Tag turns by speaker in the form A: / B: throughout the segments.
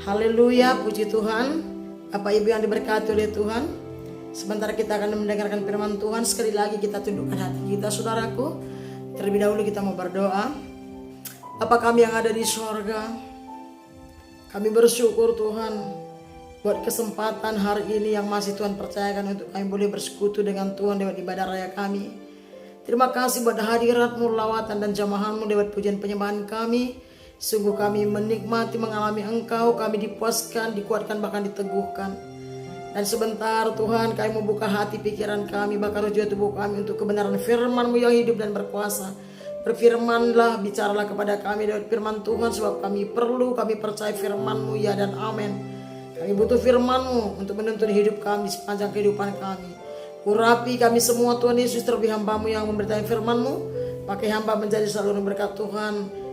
A: Haleluya, puji Tuhan. Bapak Ibu yang diberkati oleh Tuhan, sebentar kita akan mendengarkan firman Tuhan. Sekali lagi kita tundukkan hati kita, saudaraku. Terlebih dahulu kita mau berdoa. Bapa kami yang ada di sorga, kami bersyukur Tuhan buat kesempatan hari ini yang masih Tuhan percayakan untuk kami boleh bersekutu dengan Tuhan lewat ibadah raya kami. Terima kasih buat hadirat-Mu, lawatan dan jamahan-Mu lewat pujian penyembahan kami. Sungguh kami menikmati mengalami Engkau, kami dipuaskan, dikuatkan, bahkan diteguhkan. Dan sebentar Tuhan kami membuka hati pikiran kami, bahkan roh jiwa tubuh kami untuk kebenaran firman-Mu yang hidup dan berkuasa. Berfirmanlah, bicaralah kepada kami lewat firman Tuhan, sebab kami perlu, kami percaya firman-Mu, ya dan amin. Kami butuh firman-Mu untuk menuntun hidup kami sepanjang kehidupan kami. Urapi kami semua Tuhan Yesus, terlebih hamba-Mu yang memberitakan firman-Mu. Pakai hamba menjadi saluran berkat Tuhan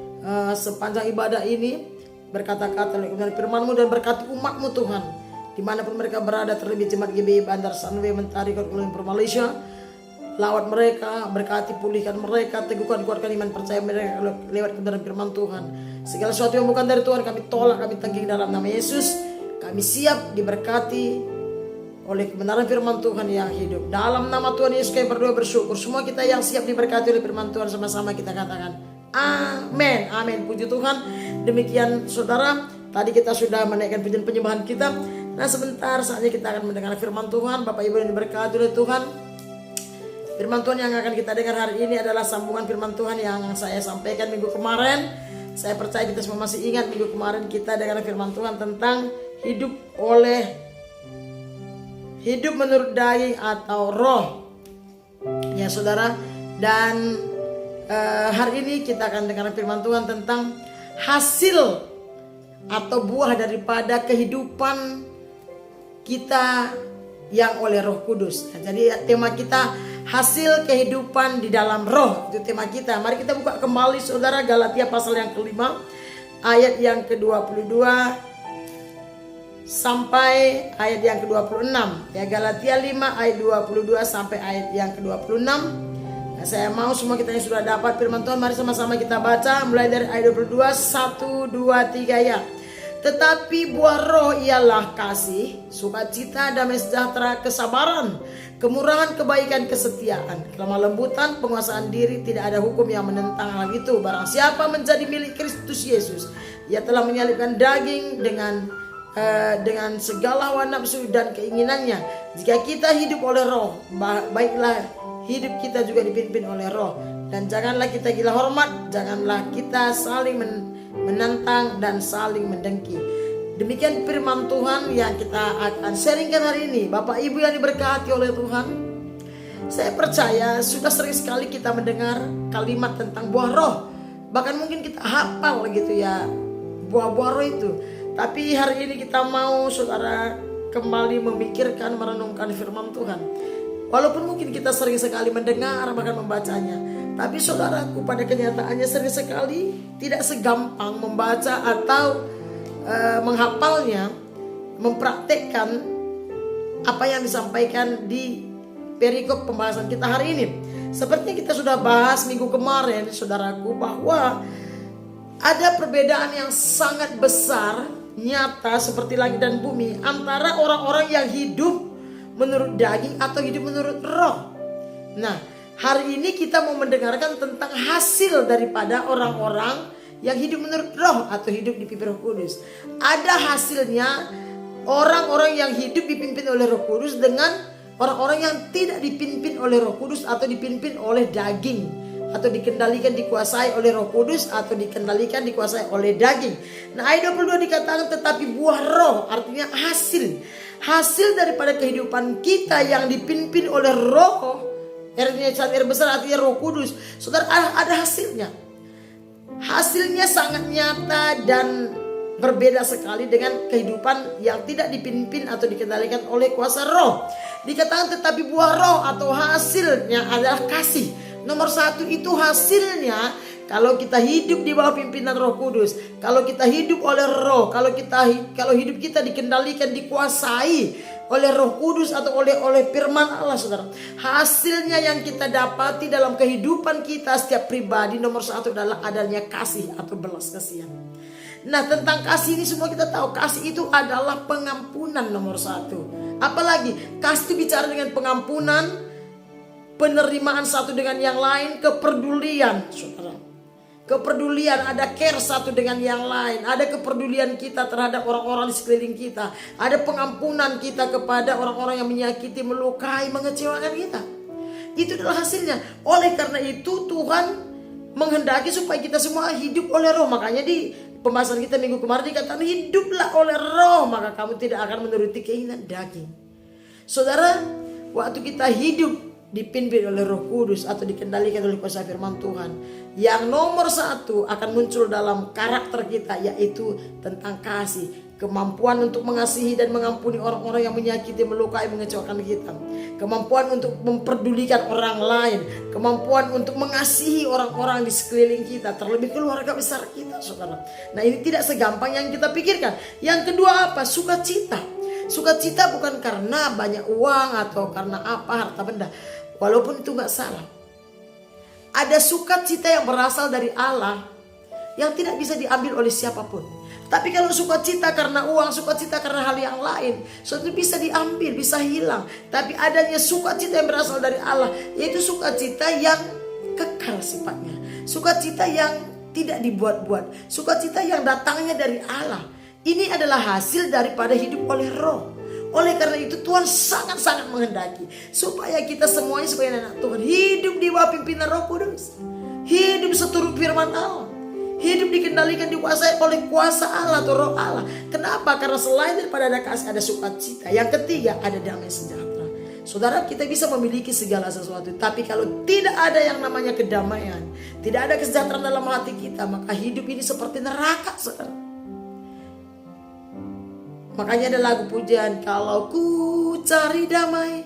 A: sepanjang ibadah ini. Berkata-kata oleh firman-Mu dan berkati umat-Mu Tuhan, dimanapun mereka berada, terlebih jemaat GBI Bandar Sunway Mentari Kuala Malaysia. Lawat mereka, berkati, pulihkan mereka, teguhkan, kuatkan iman percaya mereka lewat kebenaran firman Tuhan. Segala sesuatu yang bukan dari Tuhan kami tolak, kami tangkih dalam nama Yesus. Kami siap diberkati oleh kebenaran firman Tuhan yang hidup. Dalam nama Tuhan Yesus kami berdoa bersyukur. Semua kita yang siap diberkati oleh firman Tuhan, sama-sama kita katakan amin. Amin. Puji Tuhan. Demikian saudara, tadi kita sudah menaikkan pujian penyembahan kita. Nah sebentar saatnya kita akan mendengar firman Tuhan. Bapak Ibu yang diberkati oleh Tuhan, firman Tuhan yang akan kita dengar hari ini adalah sambungan firman Tuhan yang saya sampaikan minggu kemarin. Saya percaya kita semua masih ingat minggu kemarin kita dengar firman Tuhan tentang hidup menurut daging atau roh, ya saudara. Dan hari ini kita akan dengar firman Tuhan tentang hasil atau buah daripada kehidupan kita yang oleh Roh Kudus. Nah, jadi tema kita hasil kehidupan di dalam roh, itu tema kita. Mari kita buka kembali saudara Galatia pasal yang kelima, ayat yang ke-22 sampai ayat yang ke-26. Ya, Galatia 5 ayat 22 sampai ayat yang ke-26. Nah, saya mau semua kita yang sudah dapat firman Tuhan, mari sama-sama kita baca mulai dari ayat 22, 1, 2, 3 ya. Tetapi buah roh ialah kasih, sukacita, damai sejahtera, kesabaran, kemurahan, kebaikan, kesetiaan, kelemah lembutan, penguasaan diri. Tidak ada hukum yang menentang hal itu. Barang siapa menjadi milik Kristus Yesus, ia telah menyalibkan daging dengan segala hawa nafsu dan keinginannya. Jika kita hidup oleh roh, baiklah hidup kita juga dipimpin oleh roh. Dan janganlah kita gila hormat, janganlah kita saling menantang dan saling mendengki. Demikian firman Tuhan yang kita akan sharingkan hari ini. Bapak Ibu yang diberkati oleh Tuhan, saya percaya sudah sering sekali kita mendengar kalimat tentang buah roh. Bahkan mungkin kita hafal gitu ya buah-buah roh itu. Tapi hari ini kita mau saudara kembali memikirkan, merenungkan firman Tuhan. Walaupun mungkin kita sering sekali mendengar bahkan membacanya, tapi saudaraku pada kenyataannya sering sekali tidak segampang membaca atau menghafalnya, mempraktekkan apa yang disampaikan di perikop pembahasan kita hari ini. Seperti kita sudah bahas minggu kemarin saudaraku, bahwa ada perbedaan yang sangat besar, nyata seperti langit dan bumi, antara orang-orang yang hidup menurut daging atau hidup menurut roh. Nah, hari ini kita mau mendengarkan tentang hasil daripada orang-orang yang hidup menurut roh atau hidup dipimpin Roh Kudus. Ada hasilnya orang-orang yang hidup dipimpin oleh Roh Kudus dengan orang-orang yang tidak dipimpin oleh Roh Kudus atau dipimpin oleh daging, atau dikendalikan, dikuasai oleh Roh Kudus atau dikendalikan, dikuasai oleh daging. Nah, ayat 22 dikatakan tetapi buah roh, artinya hasil daripada kehidupan kita yang dipimpin oleh roh. R besar artinya Roh Kudus. Saudara, ada hasilnya. Hasilnya sangat nyata dan berbeda sekali dengan kehidupan yang tidak dipimpin atau dikendalikan oleh kuasa roh. Dikatakan tetapi buah roh atau hasilnya adalah kasih. Nomor satu itu hasilnya kalau kita hidup di bawah pimpinan Roh Kudus, kalau kita hidup oleh roh, kalau hidup kita dikendalikan, dikuasai oleh Roh Kudus atau oleh firman Allah, saudara. Hasilnya yang kita dapati dalam kehidupan kita setiap pribadi, nomor satu adalah adanya kasih atau belas kasihan. Nah, tentang kasih ini semua kita tahu, kasih itu adalah pengampunan nomor satu. Apalagi kasih itu bicara dengan pengampunan, penerimaan satu dengan yang lain, kepedulian, saudara. Kepedulian, ada care satu dengan yang lain, ada kepedulian kita terhadap orang-orang di sekeliling kita, ada pengampunan kita kepada orang-orang yang menyakiti, melukai, mengecewakan kita. Itu adalah hasilnya. Oleh karena itu Tuhan menghendaki supaya kita semua hidup oleh roh. Makanya di pembahasan kita minggu kemarin dikatakan hiduplah oleh roh, maka kamu tidak akan menuruti keinginan daging. Saudara, waktu kita hidup dipimpin oleh Roh Kudus atau dikendalikan oleh kuasa firman Tuhan, yang nomor satu akan muncul dalam karakter kita, yaitu tentang kasih, kemampuan untuk mengasihi dan mengampuni orang-orang yang menyakiti, melukai, mengecewakan kita, kemampuan untuk memperdulikan orang lain, kemampuan untuk mengasihi orang-orang di sekeliling kita, terlebih keluarga besar kita, saudara. Nah, ini tidak segampang yang kita pikirkan. Yang kedua apa? Sukacita. Sukacita bukan karena banyak uang atau karena apa, harta benda. Walaupun itu gak salah. Ada sukacita yang berasal dari Allah yang tidak bisa diambil oleh siapapun. Tapi kalau sukacita karena uang, sukacita karena hal yang lain, suatu bisa diambil, bisa hilang. Tapi adanya sukacita yang berasal dari Allah, yaitu sukacita yang kekal sifatnya. Sukacita yang tidak dibuat-buat. Sukacita yang datangnya dari Allah. Ini adalah hasil daripada hidup oleh roh. Oleh karena itu Tuhan sangat-sangat menghendaki supaya kita semuanya sebagai anak Tuhan hidup di bawah pimpinan Roh Kudus. Hidup seturut firman Allah. Hidup dikendalikan, dikuasai oleh kuasa Allah atau roh Allah. Kenapa? Karena selain daripada ada kasih, ada sukacita. Yang ketiga, ada damai sejahtera. Saudara, kita bisa memiliki segala sesuatu, tapi kalau tidak ada yang namanya kedamaian, tidak ada kesejahteraan dalam hati kita, maka hidup ini seperti neraka, saudara. Makanya ada lagu pujian, kalau ku cari damai,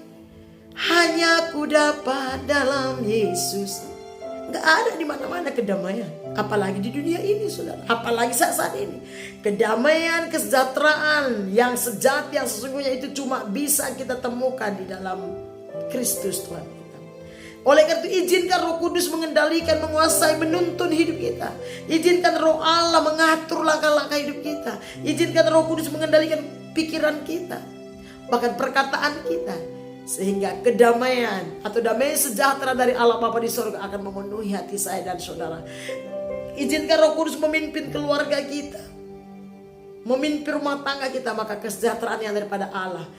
A: hanya ku dapat dalam Yesus. Gak ada di mana-mana kedamaian, apalagi di dunia ini, saudara. Apalagi saat ini, kedamaian, kesejahteraan yang sejati, yang sesungguhnya itu cuma bisa kita temukan di dalam Kristus Tuhan kita. Oleh karena itu izinkan Roh Kudus mengendalikan, menguasai, menuntun hidup kita. Izinkan Roh Allah mengatur langkah-langkah hidup kita. Izinkan Roh Kudus mengendalikan pikiran kita, bahkan perkataan kita, sehingga kedamaian atau damai sejahtera dari Allah Bapa di surga akan memenuhi hati saya dan saudara. Izinkan Roh Kudus memimpin keluarga kita, memimpin rumah tangga kita, maka kesejahteraan yang daripada Allah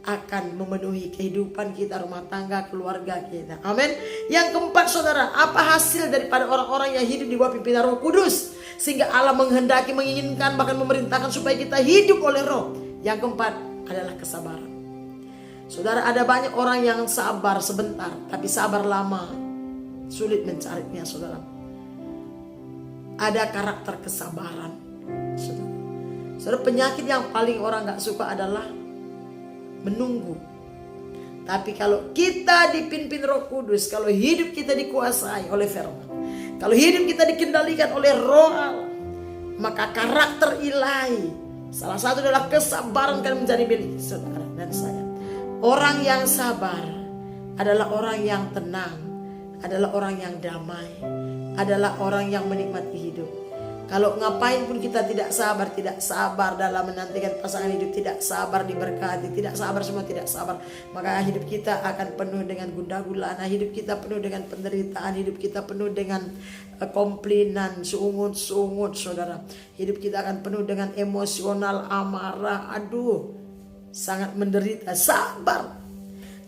A: akan memenuhi kehidupan kita, rumah tangga, keluarga kita. Amin. Yang keempat, saudara, apa hasil daripada orang-orang yang hidup di bawah pimpinan Roh Kudus, sehingga Allah menghendaki, menginginkan, bahkan memerintahkan supaya kita hidup oleh Roh. Yang keempat adalah kesabaran. Saudara, ada banyak orang yang sabar sebentar, tapi sabar lama sulit mencarinya, saudara. Ada karakter kesabaran, saudara. Saudara, penyakit yang paling orang gak suka adalah menunggu. Tapi kalau kita dipimpin Roh Kudus, kalau hidup kita dikuasai oleh firman, kalau hidup kita dikendalikan oleh Roh Allah, maka karakter ilahi, salah satu adalah kesabaran, akan menjadi milik saudara dan saya. Orang yang sabar adalah orang yang tenang, adalah orang yang damai, adalah orang yang menikmati hidup. Kalau ngapain pun kita tidak sabar dalam menantikan pasangan hidup, tidak sabar diberkati, tidak sabar, semua tidak sabar, maka hidup kita akan penuh dengan gundah gulana, hidup kita penuh dengan penderitaan, hidup kita penuh dengan komplainan, sungut-sungut, saudara. Hidup kita akan penuh dengan emosional, amarah, sangat menderita. Sabar.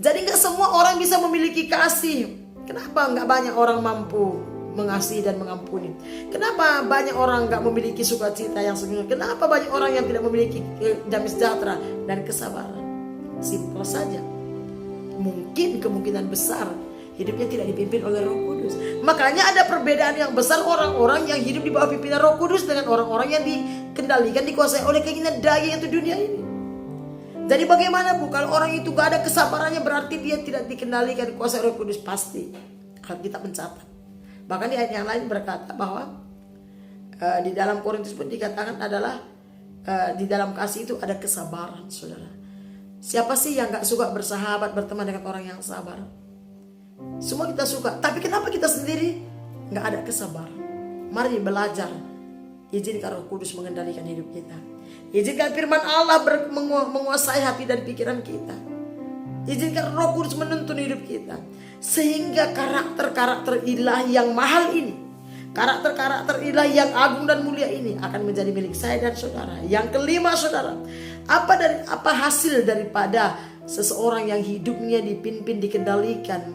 A: Jadi gak semua orang bisa memiliki kasih. Kenapa gak banyak orang mampu mengasihi dan mengampuni? Kenapa banyak orang gak memiliki sukacita yang sempurna? Kenapa banyak orang yang tidak memiliki damai sejahtera dan kesabaran? Simpel saja, mungkin kemungkinan besar hidupnya tidak dipimpin oleh Roh Kudus. Makanya ada perbedaan yang besar orang-orang yang hidup di bawah pimpinan Roh Kudus dengan orang-orang yang dikendalikan, dikuasai oleh keinginan daging itu dunia ini. Jadi bagaimana Bu? Kalau orang itu gak ada kesabarannya, berarti dia tidak dikendalikan, dikuasai Roh Kudus. Pasti Alkitab mencatat. Bahkan di ayat yang lain berkata bahwa di dalam Korintus pun dikatakan adalah di dalam kasih itu ada kesabaran, saudara. Siapa sih yang gak suka bersahabat, berteman dengan orang yang sabar? Semua kita suka. Tapi kenapa kita sendiri gak ada kesabaran? Mari belajar Izinkan Roh Kudus mengendalikan hidup kita. Izinkan firman Allah menguasai hati dan pikiran kita. Izinkan Roh Kudus menuntun hidup kita. Sehingga karakter-karakter ilahi yang mahal ini, karakter-karakter ilahi yang agung dan mulia ini akan menjadi milik saya dan saudara. Yang kelima saudara, apa hasil daripada seseorang yang hidupnya dipimpin, dikendalikan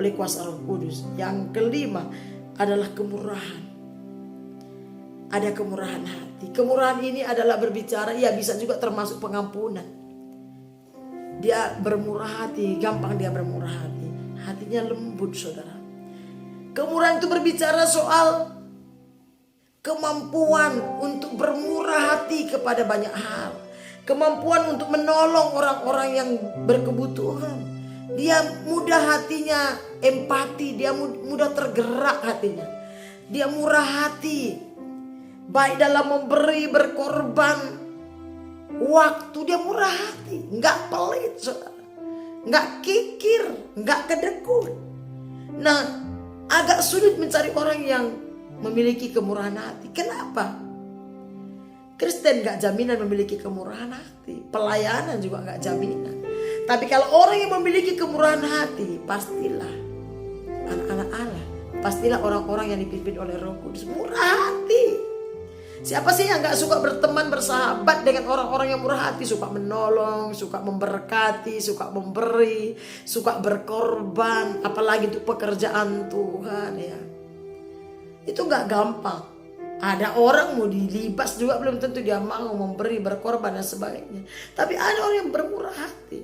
A: oleh kuasa Roh Kudus? Yang kelima adalah kemurahan. Ada kemurahan hati. Kemurahan ini adalah berbicara, ya bisa juga termasuk pengampunan. Dia bermurah hati, gampang dia bermurah hati. Hatinya lembut saudara. Kemurahan itu berbicara soal kemampuan untuk bermurah hati kepada banyak hal. Kemampuan untuk menolong orang-orang yang berkebutuhan. Dia mudah hatinya empati, dia mudah tergerak hatinya. Dia murah hati. Baik dalam memberi, berkorban, waktu, dia murah hati. Enggak pelit saudara, enggak kikir, enggak kedekut. Nah, agak sulit mencari orang yang memiliki kemurahan hati. Kenapa? Kristen enggak jaminan memiliki kemurahan hati. Pelayanan juga enggak jaminan. Tapi kalau orang yang memiliki kemurahan hati, pastilah anak-anak Allah, pastilah orang-orang yang dipimpin oleh Roh Kudus murah hati. Siapa sih yang gak suka berteman, bersahabat dengan orang-orang yang murah hati? Suka menolong, suka memberkati, suka memberi, suka berkorban. Apalagi untuk pekerjaan Tuhan ya. Itu gak gampang. Ada orang mau dilibas juga belum tentu dia mau memberi, berkorban dan sebagainya. Tapi ada orang yang bermurah hati.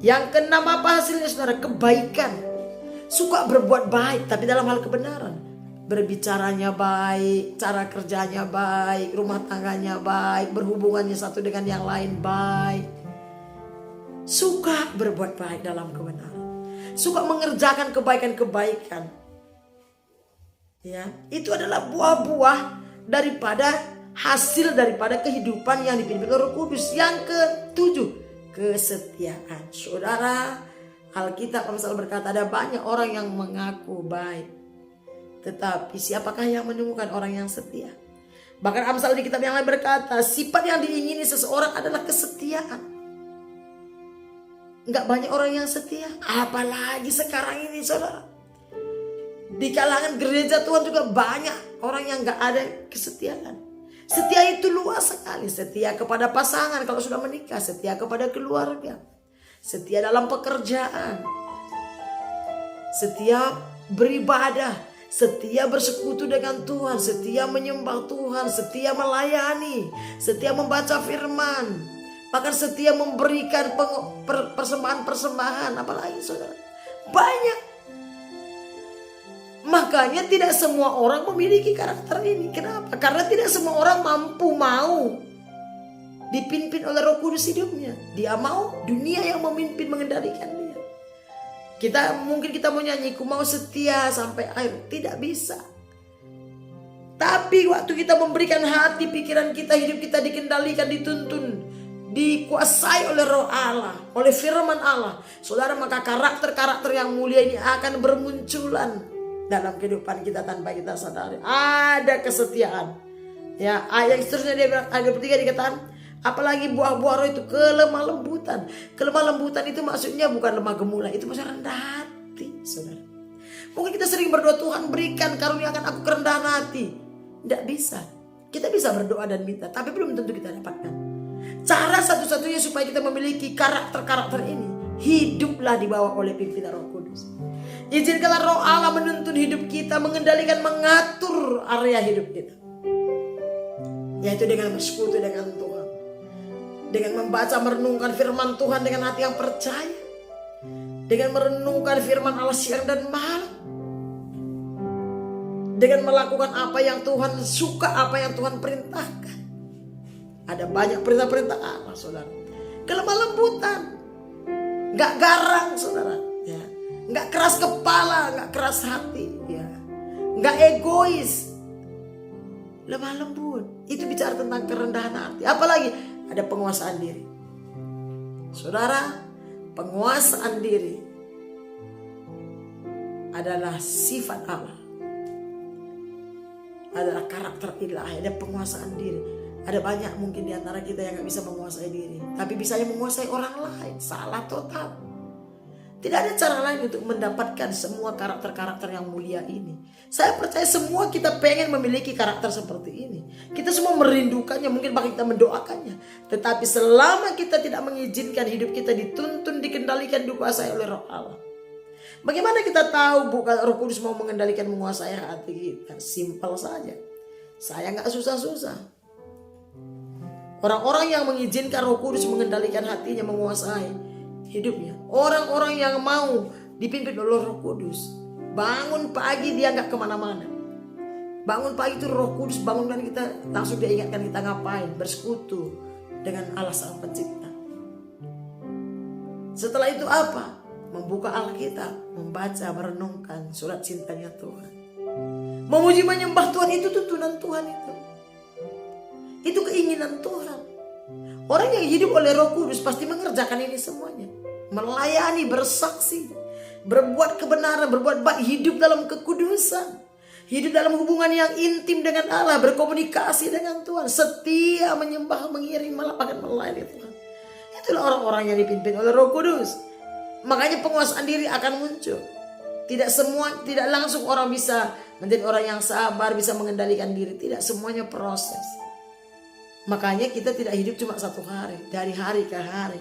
A: Yang keenam apa hasilnya saudara? Kebaikan. Suka berbuat baik tapi dalam hal kebenaran. Berbicaranya baik, cara kerjanya baik, rumah tangganya baik, berhubungannya satu dengan yang lain baik. Suka berbuat baik dalam kebenaran. Suka mengerjakan kebaikan-kebaikan. Ya, itu adalah buah-buah daripada hasil daripada kehidupan yang dipimpin oleh Roh Kudus. Yang ketujuh, kesetiaan. Saudara, Alkitab Amsal berkata ada banyak orang yang mengaku baik. Tetapi siapakah yang menemukan orang yang setia? Bahkan Amsal di kitab yang lain berkata, sifat yang diingini seseorang adalah kesetiaan. Enggak banyak orang yang setia. Apalagi sekarang ini saudara. Di kalangan gereja Tuhan juga banyak orang yang enggak ada kesetiaan. Setia itu luas sekali. Setia kepada pasangan kalau sudah menikah. Setia kepada keluarga. Setia dalam pekerjaan. Setia beribadah. Setia bersekutu dengan Tuhan, setia menyembah Tuhan, setia melayani, setia membaca firman, bahkan setia memberikan persembahan-persembahan. Apalagi saudara, banyak. Makanya tidak semua orang memiliki karakter ini. Kenapa? Karena tidak semua orang mampu mau dipimpin oleh Roh Kudus hidupnya. Dia mau dunia yang memimpin, mengendalikan dia. Mungkin kita mau nyanyi, ku mau setia sampai akhir. Tidak bisa. Tapi waktu kita memberikan hati, pikiran kita, hidup kita dikendalikan, dituntun, dikuasai oleh Roh Allah, oleh firman Allah, saudara, maka karakter-karakter yang mulia ini akan bermunculan dalam kehidupan kita tanpa kita sadari. Ada kesetiaan. Ya, ayat seterusnya dia bilang, ayat 23 dikatakan, apalagi buah-buah roh itu kelemah lembutan. Kelemah lembutan itu maksudnya bukan lemah gemulai, itu maksudnya rendah hati, saudara. Mungkin kita sering berdoa, Tuhan berikan karuniakan aku kerendahan hati. Tidak bisa. Kita bisa berdoa dan minta, tapi belum tentu kita dapatkan. Cara satu-satunya supaya kita memiliki karakter-karakter ini, hiduplah dibawa oleh pimpinan Roh Kudus. Izinkanlah Roh Allah menuntun hidup kita, mengendalikan, mengatur area hidup kita. Yaitu dengan bersekutu dengan Tuhan. Dengan membaca, merenungkan firman Tuhan dengan hati yang percaya. Dengan merenungkan firman Allah siang dan malam. Dengan melakukan apa yang Tuhan suka, apa yang Tuhan perintahkan. Ada banyak perintah-perintah Allah, saudara. Kelemah lembutan. Gak garang, saudara. Ya. Gak keras kepala, gak keras hati. Ya. Gak egois. Lemah lembut. Itu bicara tentang kerendahan hati. Apalagi ada penguasaan diri. Saudara, penguasaan diri adalah sifat Allah. adalah karakter ilahi, ada penguasaan diri. Ada banyak mungkin di antara kita yang gak bisa menguasai diri, tapi bisanya menguasai orang lain. Salah total. Tidak ada cara lain untuk mendapatkan semua karakter-karakter yang mulia ini. Saya percaya semua kita pengen memiliki karakter seperti ini. Kita semua merindukannya, mungkin bahkan kita mendoakannya. Tetapi selama kita tidak mengizinkan hidup kita dituntun, dikendalikan, dikuasai oleh Roh Allah. Bagaimana kita tahu bukan Roh Kudus mau mengendalikan, menguasai hati kita? Simpel saja. Saya gak susah-susah. Orang-orang yang mengizinkan Roh Kudus mengendalikan hatinya, menguasai hidupnya, orang-orang yang mau dipimpin oleh Roh Kudus, bangun pagi dia nggak kemana-mana. Bangun pagi itu Roh Kudus bangunkan kita, langsung dia ingatkan kita ngapain, bersekutu dengan Allah Sang Pencipta. Setelah itu apa? Membuka Alkitab, membaca, merenungkan surat cintanya Tuhan, memuji menyembah Tuhan. Itu tuntunan Tuhan, itu keinginan Tuhan. Orang yang hidup oleh Roh Kudus pasti mengerjakan ini semuanya. Melayani, bersaksi, berbuat kebenaran, berbuat baik, hidup dalam kekudusan, hidup dalam hubungan yang intim dengan Allah, berkomunikasi dengan Tuhan, setia menyembah, mengiring, bahkan melayani Tuhan. Itulah orang-orang yang dipimpin oleh Roh Kudus. Makanya penguasaan diri akan muncul. Tidak langsung orang bisa menjadi orang yang sabar, bisa mengendalikan diri. Tidak, semuanya proses. Makanya kita tidak hidup cuma satu hari, dari hari ke hari.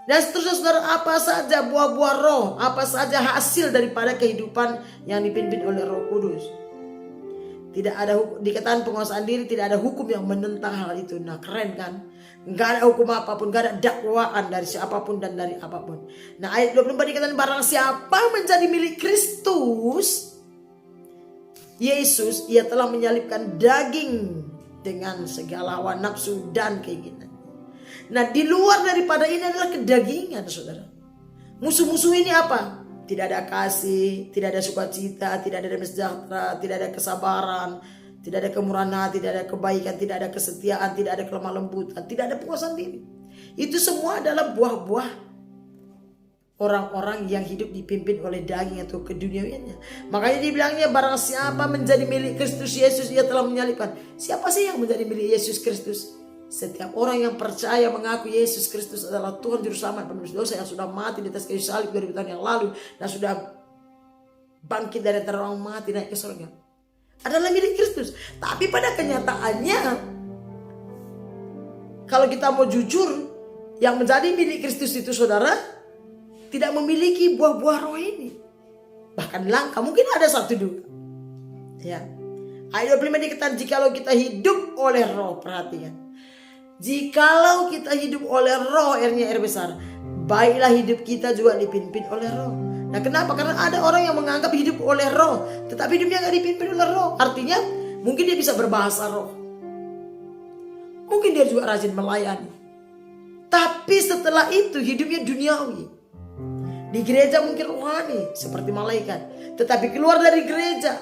A: Dan seterusnya saudara, apa saja buah-buah roh, apa saja hasil daripada kehidupan yang dipimpin oleh Roh Kudus. Tidak ada dikatakan penguasaan diri, tidak ada hukum yang menentang hal itu. Nah, keren kan? Gak ada hukum apapun, gak ada dakwaan dari siapapun dan dari apapun. Nah, ayat 24 dikatakan barang siapa menjadi milik Kristus Yesus, ia telah menyalibkan daging dengan segala hawa nafsu dan keinginan. Nah, di luar daripada ini adalah kedagingan, saudara. Musuh-musuh ini apa? Tidak ada kasih, tidak ada sukacita, tidak ada damai sejahtera, tidak ada kesabaran, tidak ada kemurahan hati, tidak ada kebaikan, tidak ada kesetiaan, tidak ada kelemah lembutan, tidak ada penguasaan diri. Itu semua adalah buah-buah orang-orang yang hidup dipimpin oleh daging atau keduniawiannya. Makanya dibilangnya barang siapa menjadi milik Kristus Yesus, ia telah menyalibkan. Siapa sih yang menjadi milik Yesus Kristus? Setiap orang yang percaya mengaku Yesus Kristus adalah Tuhan Juru Selamat penebus dosa yang sudah mati di atas kayu salib 2000 tahun yang lalu dan sudah bangkit dari antara orang mati naik ke surga, adalah milik Kristus. Tapi pada kenyataannya, kalau kita mau jujur, yang menjadi milik Kristus itu, saudara, tidak memiliki buah-buah roh ini. Bahkan langka, mungkin ada satu dua. Ya. Ayat 25 dikatakan jikalau kita hidup oleh roh, perhatikan. Jikalau kita hidup oleh roh, R-nya R besar, baiklah hidup kita juga dipimpin oleh roh. Nah, kenapa? Karena ada orang yang menganggap hidup oleh roh, tetapi hidupnya gak dipimpin oleh roh. Artinya mungkin dia bisa berbahasa roh, mungkin dia juga rajin melayani, tapi setelah itu hidupnya duniawi. Di gereja mungkin rohani seperti malaikat, tetapi keluar dari gereja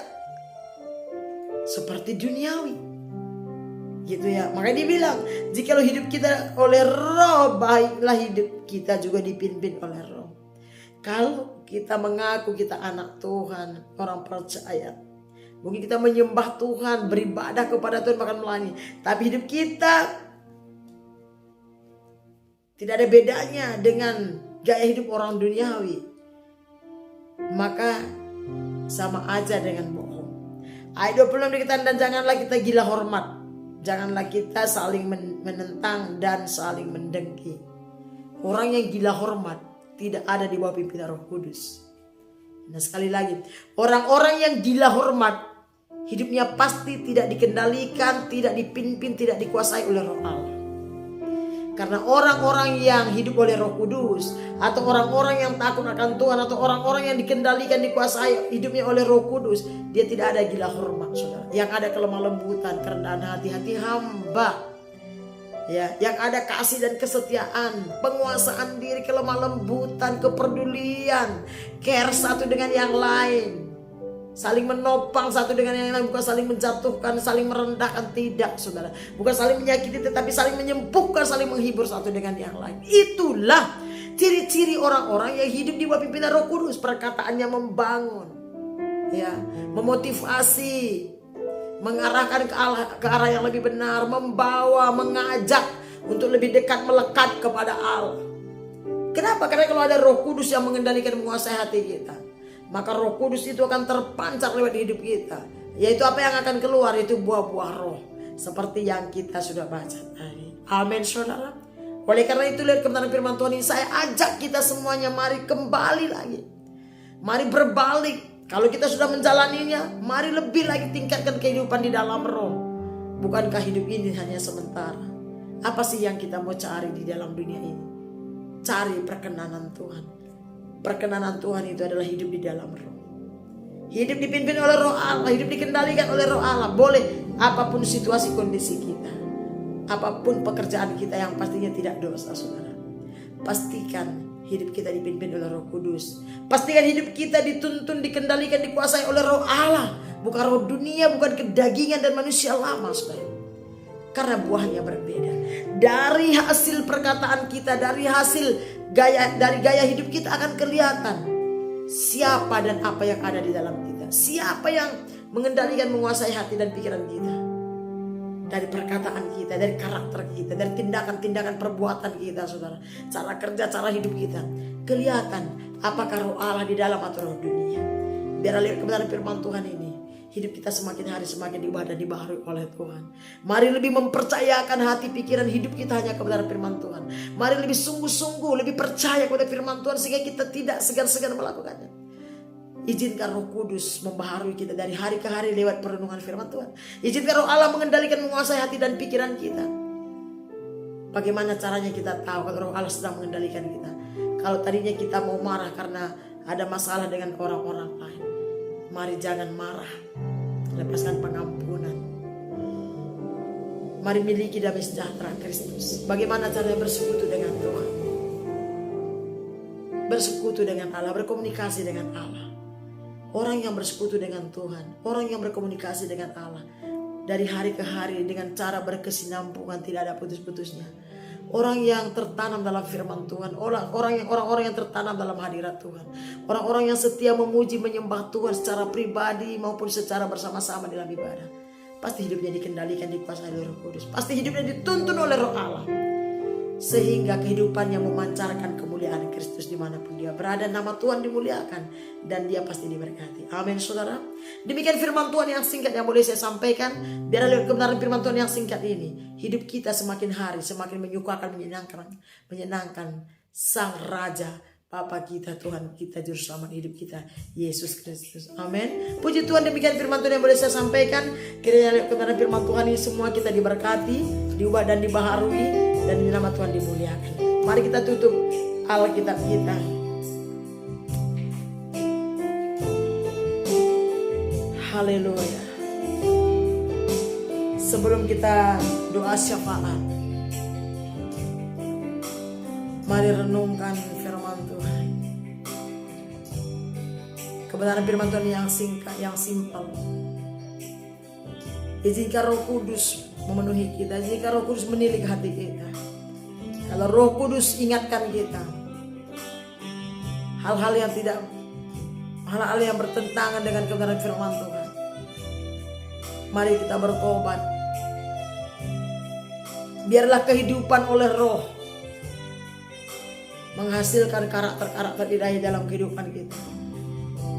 A: seperti duniawi. Gitu ya. Makanya dibilang jikalau hidup kita oleh roh, baiklah hidup kita juga dipimpin oleh roh. Kalau kita mengaku kita anak Tuhan, orang percaya, mungkin kita menyembah Tuhan, beribadah kepada Tuhan, bahkan melayani, tapi hidup kita tidak ada bedanya dengan gaya hidup orang duniawi, maka sama aja dengan bohong. Ayat 26 dikatakan dan janganlah kita gila hormat. Janganlah kita saling menentang dan saling mendengki. Orang yang gila hormat tidak ada di bawah pimpinan Roh Kudus. Nah, sekali lagi, orang-orang yang gila hormat hidupnya pasti tidak dikendalikan, tidak dipimpin, tidak dikuasai oleh Roh Allah. Karena orang-orang yang hidup oleh Roh Kudus, atau orang-orang yang takut akan Tuhan, atau orang-orang yang dikendalikan, dikuasai hidupnya oleh Roh Kudus, dia tidak ada gila hormat, saudara. Yang ada kelemah lembutan, kerendahan hati hamba, ya, yang ada kasih dan kesetiaan, penguasaan diri, kelemah lembutan, kepedulian, care satu dengan yang lain, saling menopang satu dengan yang lain, bukan saling menjatuhkan, saling merendahkan, tidak, saudara. Bukan saling menyakiti, tetapi saling menyembuhkan, saling menghibur satu dengan yang lain. Itulah ciri-ciri orang-orang yang hidup di bawah pimpinan Roh Kudus. Perkataannya membangun, ya, memotivasi, mengarahkan ke arah yang lebih benar, membawa, mengajak untuk lebih dekat, melekat kepada Allah. Kenapa? Karena kalau ada Roh Kudus yang mengendalikan, menguasai hati kita, maka Roh Kudus itu akan terpancar lewat hidup kita. Yaitu apa yang akan keluar, itu buah-buah roh, seperti yang kita sudah baca tadi. Amin, saudara. Oleh karena itu, lihat kebenaran firman Tuhan ini, saya ajak kita semuanya, mari kembali lagi, mari berbalik. Kalau kita sudah menjalaninya, mari lebih lagi tingkatkan kehidupan di dalam roh. Bukankah hidup ini hanya sementara? Apa sih yang kita mau cari di dalam dunia ini? Cari perkenanan Tuhan. Perkenanan Tuhan itu adalah hidup di dalam roh. Hidup dipimpin oleh roh Allah, hidup dikendalikan oleh roh Allah. Boleh apapun situasi kondisi kita, apapun pekerjaan kita yang pastinya tidak dosa, saudara. Pastikan hidup kita dipimpin oleh Roh Kudus. Pastikan hidup kita dituntun, dikendalikan, dikuasai oleh roh Allah. Bukan roh dunia, bukan kedagingan dan manusia lama, saudara. Karena buahnya berbeda. Dari hasil perkataan kita, dari gaya hidup kita akan kelihatan siapa dan apa yang ada di dalam kita. Siapa yang mengendalikan, menguasai hati dan pikiran kita. Dari perkataan kita, dari karakter kita, dari tindakan-tindakan perbuatan kita, saudara. Cara kerja, cara hidup kita. Kelihatan apakah roh Allah di dalam atau roh dunia. Biar lihat kebenaran firman Tuhan ini, hidup kita semakin hari semakin diubah dan dibaharui oleh Tuhan. Mari lebih mempercayakan hati, pikiran, hidup kita hanya kebenaran firman Tuhan. Mari lebih sungguh-sungguh, lebih percaya kepada firman Tuhan, sehingga kita tidak segan-segan melakukannya. Izinkan Roh Kudus membaharui kita dari hari ke hari lewat perenungan firman Tuhan. Izinkan Roh Allah mengendalikan, menguasai hati dan pikiran kita. Bagaimana caranya kita tahu kalau Roh Allah sedang mengendalikan kita? Kalau tadinya kita mau marah karena ada masalah dengan orang-orang lain, mari jangan marah. Lepaskan pengampunan. Mari miliki damai sejahtera Kristus. Bagaimana caranya bersekutu dengan Tuhan? Bersekutu dengan Allah, berkomunikasi dengan Allah. Orang yang bersekutu dengan Tuhan, orang yang berkomunikasi dengan Allah, dari hari ke hari dengan cara berkesinambungan, tidak ada putus-putusnya. Orang yang tertanam dalam firman Tuhan, orang-orang yang tertanam dalam hadirat Tuhan, orang-orang yang setia memuji, menyembah Tuhan secara pribadi maupun secara bersama-sama dalam ibadah, pasti hidupnya dikendalikan, dikuasai oleh Roh Kudus. Pasti hidupnya dituntun oleh Roh Allah, sehingga kehidupannya memancarkan kemuliaan Kristus dimanapun dia berada. Nama Tuhan dimuliakan dan dia pasti diberkati. Amin, saudara. Demikian firman Tuhan yang singkat yang boleh saya sampaikan. Biar lewat kebenaran firman Tuhan yang singkat ini, hidup kita semakin hari semakin menyukakan, menyenangkan Sang Raja, Bapa kita, Tuhan kita, Juru Selamat hidup kita, Yesus Kristus. Amin. Puji Tuhan, demikian firman Tuhan yang boleh saya sampaikan. Kiranya lewat kebenaran firman Tuhan ini semua kita diberkati, diubah dan dibaharui, dan nama Tuhan dimuliakan. Mari kita tutup Alkitab kita. Haleluya. Sebelum kita doa syafaat, mari renungkan firman Tuhan. Kebenaran firman Tuhan yang singkat, yang simpel. Izinkan Roh Kudus memenuhi kita, izinkan Roh Kudus menilik hati kita. Kalau Roh Kudus ingatkan kita hal-hal yang bertentangan dengan kebenaran firman Tuhan, mari kita bertobat. Biarlah kehidupan oleh Roh menghasilkan karakter-karakter ilahi dalam kehidupan kita.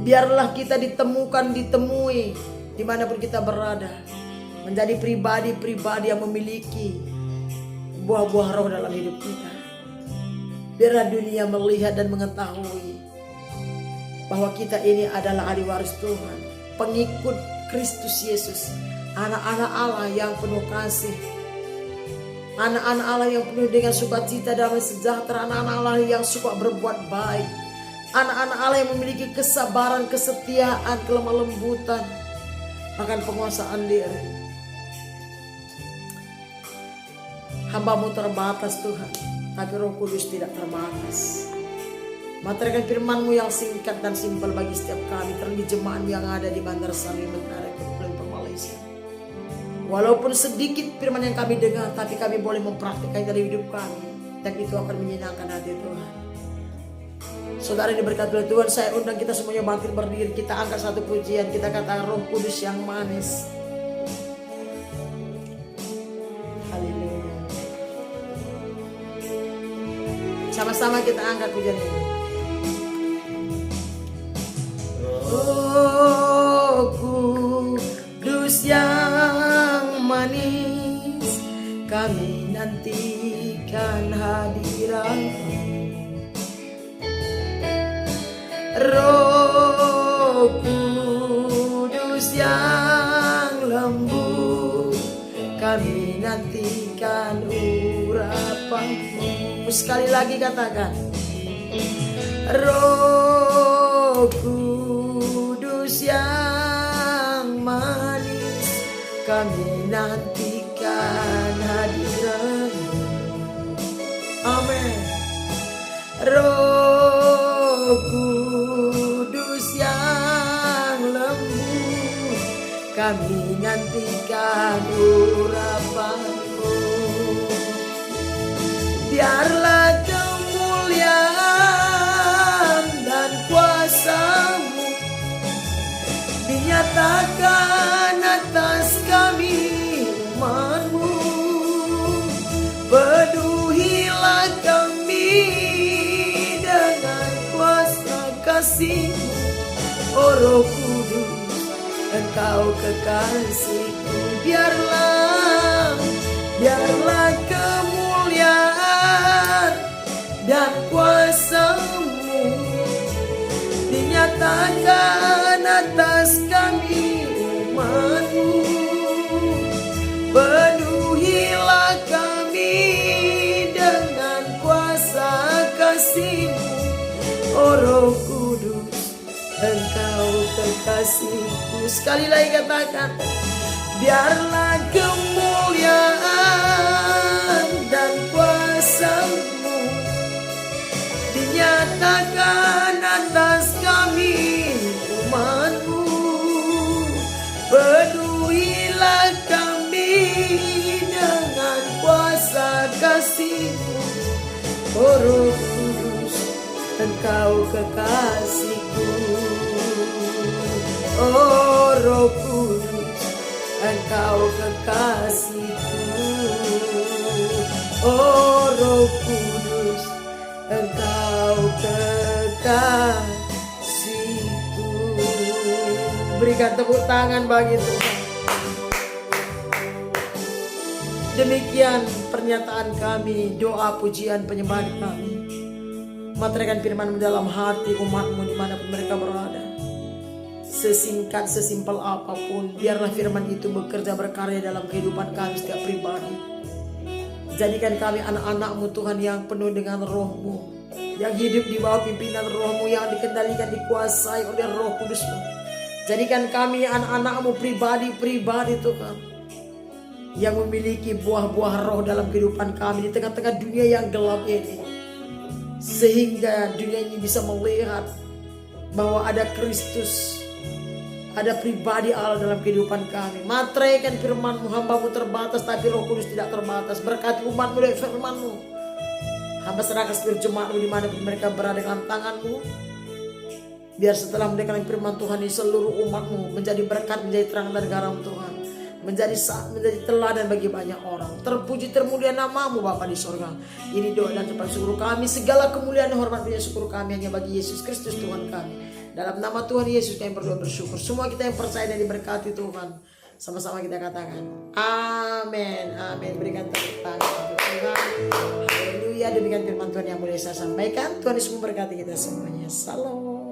A: Biarlah kita ditemui dimanapun kita berada, menjadi pribadi-pribadi yang memiliki buah-buah roh dalam hidup kita. Biarlah dunia melihat dan mengetahui bahwa kita ini adalah ahli waris Tuhan, pengikut Kristus Yesus, anak-anak Allah yang penuh kasih, anak-anak Allah yang penuh dengan sukacita, damai sejahtera, anak-anak Allah yang suka berbuat baik, anak-anak Allah yang memiliki kesabaran, kesetiaan, kelemah lembutan, bahkan penguasaan diri. Hamba-Mu terbatas Tuhan, tapi Roh Kudus tidak terbatas. Materaikan firman-Mu yang singkat dan simpel bagi setiap kami, terlebih jemaat yang ada di Bandar Sami Mentara Kepulauan Malaysia. Walaupun sedikit firman yang kami dengar, tapi kami boleh mempraktikkan dari hidup kami, dan itu akan menyenangkan hati Tuhan. Saudara yang diberkati oleh Tuhan, saya undang kita semuanya bangkit berdiri. Kita angkat satu pujian, kita katakan Roh Kudus yang manis, Sama-sama kita angkat pujian ini. Oh Kudus yang manis, kami nantikan hadirat-Mu. Roh Kudus yang lembut, kami nantikan urapan-Mu. Sekali lagi katakan, Roh Kudus yang manis, kami nantikan hadirat-Mu. Amin. Roh Kudus yang lembut, kami nantikan urapan-Mu. Biarlah kemuliaan dan kuasa-Mu dinyatakan atas kami umat-Mu. Penuhilah kami dengan kuasa kasih-Mu. Oh Roh Kudus, Engkau kekasih-Ku. Biarlah kemuliaan dan kuasa-Mu dinyatakan atas kami umat-Mu. Penuhilah kami dengan kuasa kasih-Mu. Oh Roh Kudus, Engkau kekasih-Ku. Sekali lagi katakan, biarlah kemuliaan dan kuasa-Mu dinyatakan atas kami umat-Mu. Penuhilah kami dengan kuasa kasih-Mu. Oh Roh Kudus, Engkau kekasih-Ku. Oh Roh Kudus, Engkau kekasih-Ku. Oh Roh Kudus, Engkau kekasih-Ku. Berikan tepuk tangan bagi Tuhan. Demikian pernyataan kami, doa, pujian, penyembahan kami. Materaikan firman-Mu dalam hati umat-Mu dimanapun mereka berada. Sesingkat, sesimpel apapun, biarlah firman itu bekerja berkarya dalam kehidupan kami setiap pribadi. Jadikan kami anak-anak-Mu Tuhan yang penuh dengan Roh-Mu, yang hidup di bawah pimpinan Roh-Mu, yang dikendalikan, dikuasai oleh Roh Kudus-Mu. Jadikan kami anak-anak-Mu pribadi-pribadi Tuhan, yang memiliki buah-buah roh dalam kehidupan kami di tengah-tengah dunia yang gelap ini. Sehingga dunia ini bisa melihat bahwa ada Kristus, ada pribadi Allah dalam kehidupan kami. Materaikan firman-Mu, hamba-Mu terbatas tapi Roh Kudus tidak terbatas. Berkati umat-Mu dari firman-Mu. Hamba serahkan seluruh jemaat-Mu dimanapun mereka berada dalam tangan-Mu. Biar setelah mendengarkan firman Tuhan ini, seluruh umat-Mu menjadi berkat, menjadi terang dan garam Tuhan, menjadi teladan bagi banyak orang. Terpuji termulia nama-Mu Bapa di sorga. Ini doa dan ucapan syukur kami. Segala kemuliaan dan hormat punya syukur kami hanya bagi Yesus Kristus Tuhan kami. Dalam nama Tuhan Yesus kami berdoa bersyukur. Semua kita yang percaya dan diberkati Tuhan, sama-sama kita katakan amin. Amin. Berikan tepuk tangan untuk Tuhan. Haleluya. Demikian firman Tuhan yang boleh saya sampaikan. Tuhan Yesus memberkati kita semuanya. Salam.